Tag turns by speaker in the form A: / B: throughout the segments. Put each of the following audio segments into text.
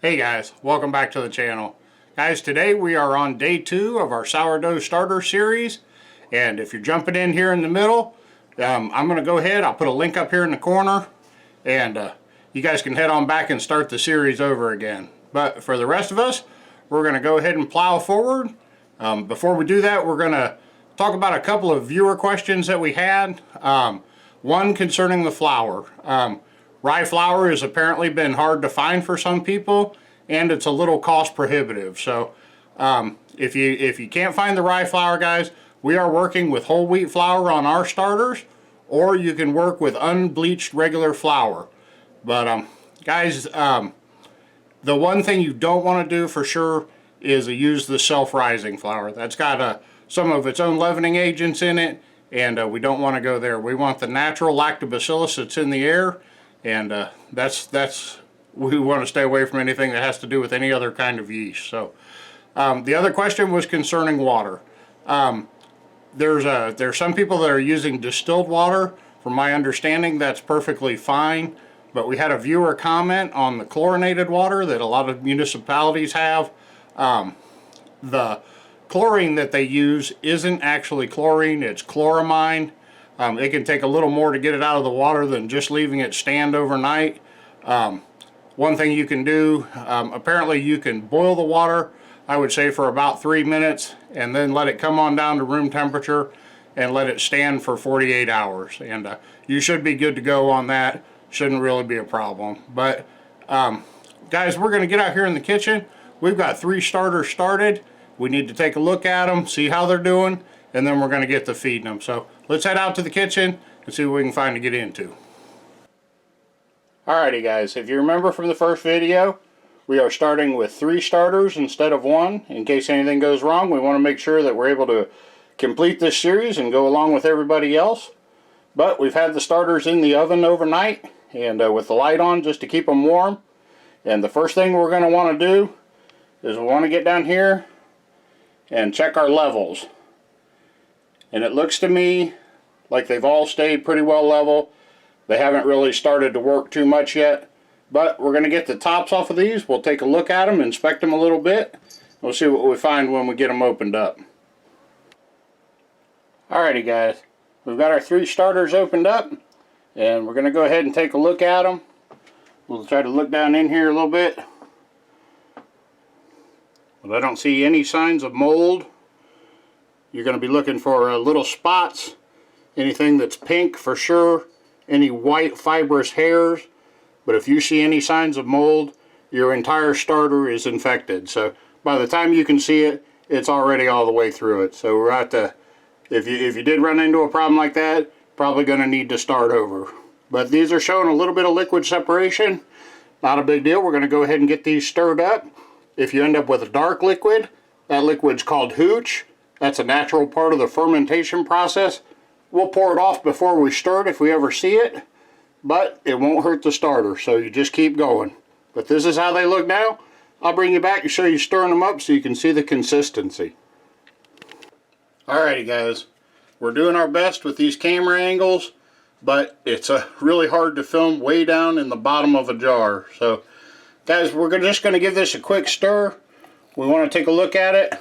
A: Hey guys, welcome back to the channel. Guys, today we are on day 2 of our Sourdough Starter Series, and if you're jumping in here in the middle, I'm going to go ahead, I'll put a link up here in the corner, and you guys can head on back and start the series over again. But for the rest of us, we're going to go ahead and plow forward. Before we do that, we're going to talk about a couple of viewer questions that we had. One concerning the flour. Rye flour has apparently been hard to find for some people, and it's a little cost prohibitive. So if you can't find the rye flour, guys, we are working with whole wheat flour on our starters, or you can work with unbleached regular flour. But guys, the one thing you don't want to do for sure is use the self-rising flour. That's got some of its own leavening agents in it, and we don't want to go there. We want the natural lactobacillus that's in the air. And we want to stay away from anything that has to do with any other kind of yeast. So the other question was concerning water. There's some people that are using distilled water. From my understanding, that's perfectly fine. But we had a viewer comment on the chlorinated water that a lot of municipalities have. The chlorine that they use isn't actually chlorine, it's chloramine. It can take a little more to get it out of the water than just leaving it stand overnight. One thing you can do, apparently you can boil the water, I would say for about 3 minutes, and then let it come on down to room temperature and let it stand for 48 hours. And you should be good to go on that. Shouldn't really be a problem. But guys, we're going to get out here in the kitchen. We've got 3 starters started. We need to take a look at them, see how they're doing, and then we're going to get to feeding them. So let's head out to the kitchen and see what we can find to get into. Alrighty guys, if you remember from the first video, we are starting with 3 starters instead of 1. In case anything goes wrong, we want to make sure that we're able to complete this series and go along with everybody else. But we've had the starters in the oven overnight and with the light on just to keep them warm. And the first thing we're going to want to do is we want to get down here and check our levels. And it looks to me like they've all stayed pretty well level. They haven't really started to work too much yet. But we're going to get the tops off of these. We'll take a look at them, inspect them a little bit. We'll see what we find when we get them opened up. Alrighty guys, we've got our 3 starters opened up. And we're going to go ahead and take a look at them. We'll try to look down in here a little bit. But I don't see any signs of mold. You're going to be looking for little spots, anything that's pink for sure, any white fibrous hairs. But if you see any signs of mold, your entire starter is infected. So by the time you can see it, it's already all the way through it. So we're at the, if you did run into a problem like that, probably going to need to start over. But these are showing a little bit of liquid separation. Not a big deal. We're going to go ahead and get these stirred up. If you end up with a dark liquid, that liquid's called Hooch. That's a natural part of the fermentation process. We'll pour it off before we stir it if we ever see it, but it won't hurt the starter, so you just keep going. But this is how they look now. I'll bring you back and show you stirring them up so you can see the consistency. Alrighty guys, we're doing our best with these camera angles, but it's really hard to film way down in the bottom of a jar. So guys, we're just going to give this a quick stir. We want to take a look at it.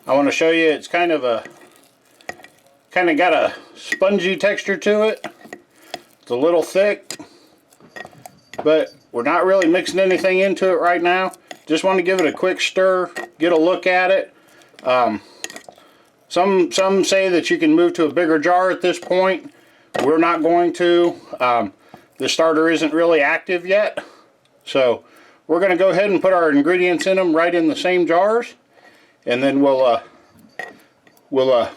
A: I want to show you it's kind of got a spongy texture to it. It's a little thick, but we're not really mixing anything into it right now. Just want to give it a quick stir, get a look at it. Some say that you can move to a bigger jar at this point. We're not going to. The starter isn't really active yet, so we're going to go ahead and put our ingredients in them right in the same jars. And then we'll go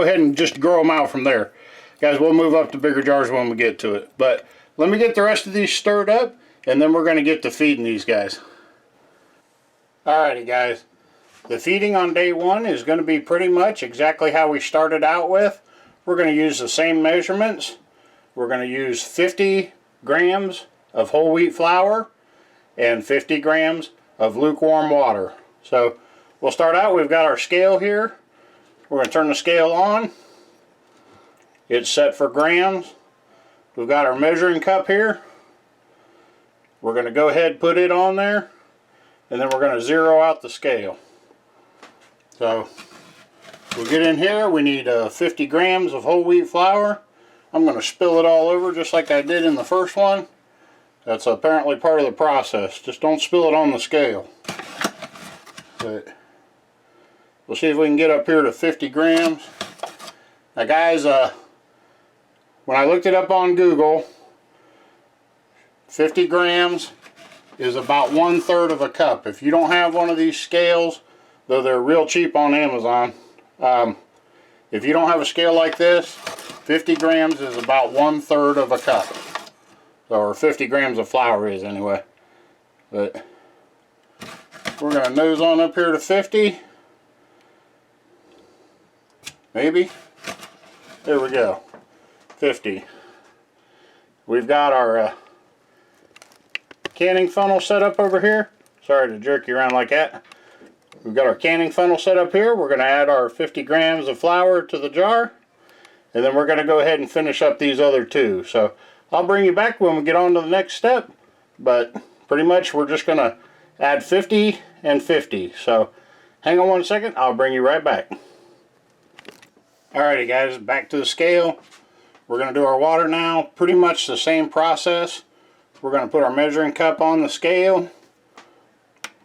A: ahead and just grow them out from there. Guys, we'll move up to bigger jars when we get to it. But let me get the rest of these stirred up, and then we're going to get to feeding these guys. Alrighty guys, the feeding on day 1 is going to be pretty much exactly how we started out with. We're going to use the same measurements. We're going to use 50 grams of whole wheat flour and 50 grams of lukewarm water. So we'll start out, we've got our scale here. We're going to turn the scale on. It's set for grams. We've got our measuring cup here. We're going to go ahead and put it on there. and then we're going to zero out the scale. So we'll get in here. We need 50 grams of whole wheat flour. I'm going to spill it all over just like I did in the first one. That's apparently part of the process. Just don't spill it on the scale. But we'll see if we can get up here to 50 grams. Now guys, when I looked it up on Google, 50 grams is about 1/3 of a cup. If you don't have one of these scales, though they're real cheap on Amazon, if you don't have a scale like this, 50 grams is about 1/3 of a cup. Or 50 grams of flour is anyway. But we're going to nose on up here to 50. Maybe. There we go. 50. We've got our canning funnel set up over here. Sorry to jerk you around like that. We've got our canning funnel set up here. We're going to add our 50 grams of flour to the jar. And then we're going to go ahead and finish up these other two. So I'll bring you back when we get on to the next step. But pretty much we're just going to add 50 and 50. So hang on one second. I'll bring you right back. Alrighty guys, back to the scale. We're going to do our water now. Pretty much the same process. We're going to put our measuring cup on the scale.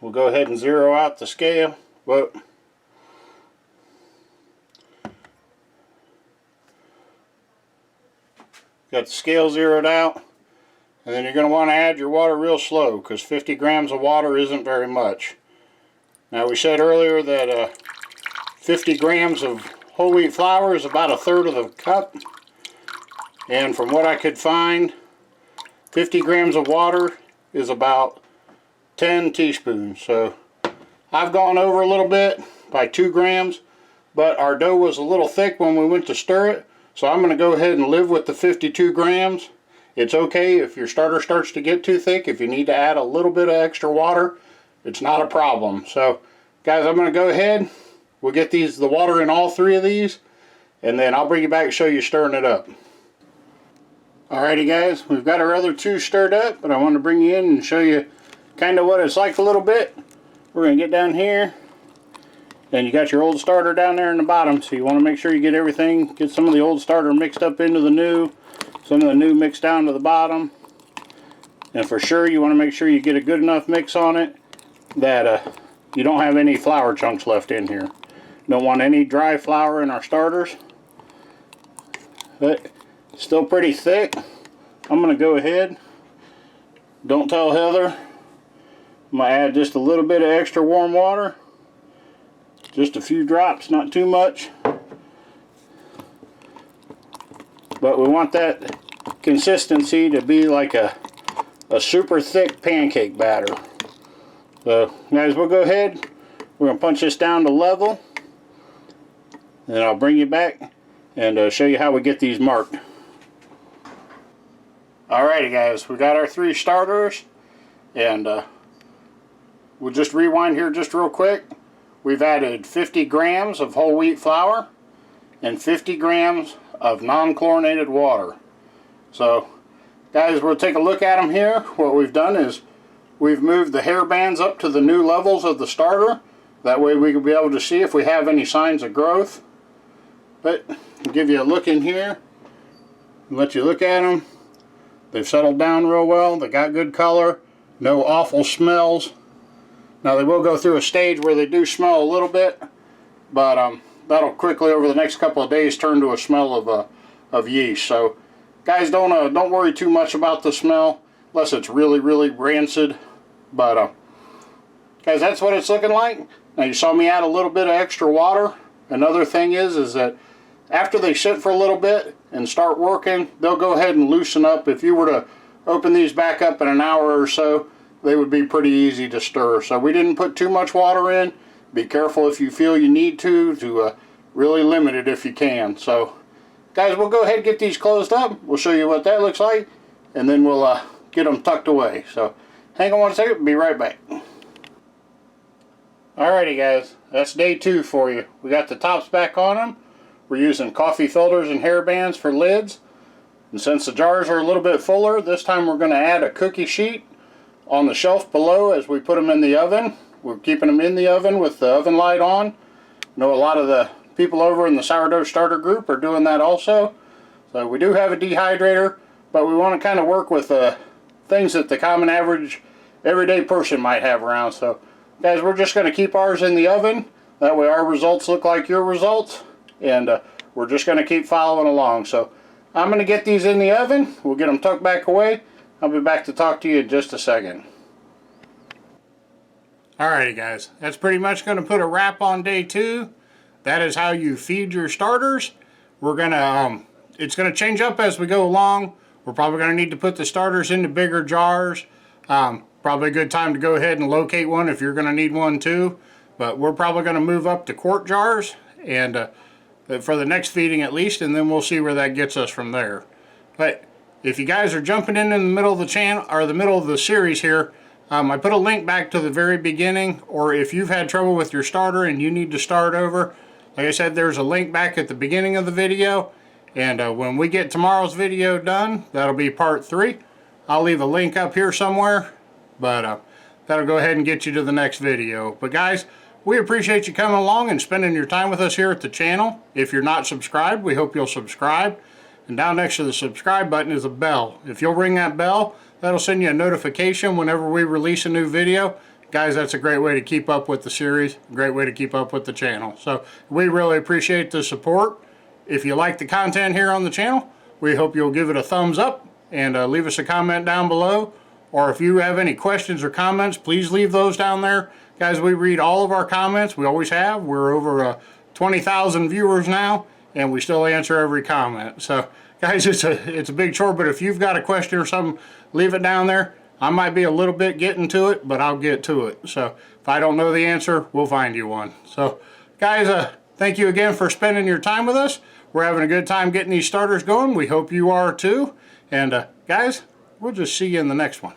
A: We'll go ahead and zero out the scale. Whoa. Got the scale zeroed out. And then you're going to want to add your water real slow, because 50 grams of water isn't very much. Now we said earlier that 50 grams of whole wheat flour is about 1/3 of the cup. And from what I could find, 50 grams of water is about 10 teaspoons. So I've gone over a little bit by 2 grams, but our dough was a little thick when we went to stir it. So I'm going to go ahead and live with the 52 grams. It's okay if your starter starts to get too thick. If you need to add a little bit of extra water, it's not a problem. So guys, I'm going to go ahead. We'll get the water in all 3 of these, and then I'll bring you back and show you stirring it up. Alrighty guys, we've got our other 2 stirred up, but I want to bring you in and show you kind of what it's like a little bit. We're going to get down here. And you got your old starter down there in the bottom, so you want to make sure you get everything, get some of the old starter mixed up into the new, some of the new mixed down to the bottom. And for sure you want to make sure you get a good enough mix on it that you don't have any flour chunks left in here. Don't want any dry flour in our starters. But it's still pretty thick. I'm going to go ahead, don't tell Heather, I'm going to add just a little bit of extra warm water. Just a few drops, not too much. But we want that consistency to be like a super thick pancake batter. So guys, we'll go ahead. We're going to punch this down to level. And then I'll bring you back and show you how we get these marked. Alrighty guys, we got our 3 starters. And we'll just rewind here just real quick. We've added 50 grams of whole wheat flour and 50 grams of non-chlorinated water. So guys, we'll take a look at them here. What we've done is we've moved the hair bands up to the new levels of the starter. That way we can be able to see if we have any signs of growth. But I'll give you a look in here and let you look at them. They've settled down real well. They got good color. No awful smells. Now they will go through a stage where they do smell a little bit, but that'll quickly over the next couple of days turn to a smell of yeast. So guys, don't worry too much about the smell unless it's really rancid. But guys, that's what it's looking like. Now you saw me add a little bit of extra water. Another thing is that after they sit for a little bit and start working, they'll go ahead and loosen up. If you were to open these back up in an hour or so, they would be pretty easy to stir. So we didn't put too much water in. Be careful if you feel you need to really limit it if you can. So guys, we'll go ahead and get these closed up. We'll show you what that looks like, and then we'll get them tucked away. So hang on one second, be right back. Alrighty guys, that's day 2 for you. We got the tops back on them. We're using coffee filters and hair bands for lids. And since the jars are a little bit fuller, this time we're going to add a cookie sheet on the shelf below as we put them in the oven. We're keeping them in the oven with the oven light on. I know a lot of the people over in the sourdough starter group are doing that also. So we do have a dehydrator, but we want to kind of work with things that the common average everyday person might have around. So guys, we're just going to keep ours in the oven. That way our results look like your results, and we're just going to keep following along. So I'm going to get these in the oven. We'll get them tucked back away. I'll be back to talk to you in just a second. Alrighty guys, that's pretty much going to put a wrap on day 2. That is how you feed your starters. We're going to, it's going to change up as we go along. We're probably going to need to put the starters into bigger jars. Probably a good time to go ahead and locate one if you're going to need one too. But we're probably going to move up to quart jars, and for the next feeding at least, and then we'll see where that gets us from there. But if you guys are jumping in the middle of the channel or the middle of the series here, I put a link back to the very beginning, or if you've had trouble with your starter and you need to start over, like I said, there's a link back at the beginning of the video, and when we get tomorrow's video done, that'll be part 3. I'll leave a link up here somewhere, but that'll go ahead and get you to the next video. But guys, we appreciate you coming along and spending your time with us here at the channel. If you're not subscribed, we hope you'll subscribe. And down next to the subscribe button is a bell. If you'll ring that bell, that'll send you a notification whenever we release a new video. Guys, that's a great way to keep up with the series, a great way to keep up with the channel. So we really appreciate the support. If you like the content here on the channel, we hope you'll give it a thumbs up and leave us a comment down below. Or if you have any questions or comments, please leave those down there. Guys, we read all of our comments. We always have. We're over 20,000 viewers now, and we still answer every comment. So guys, it's a big chore, but if you've got a question or something, leave it down there. I might be a little bit getting to it, but I'll get to it. So if I don't know the answer, we'll find you one. So guys, thank you again for spending your time with us. We're having a good time getting these starters going. We hope you are too. And guys, we'll just see you in the next one.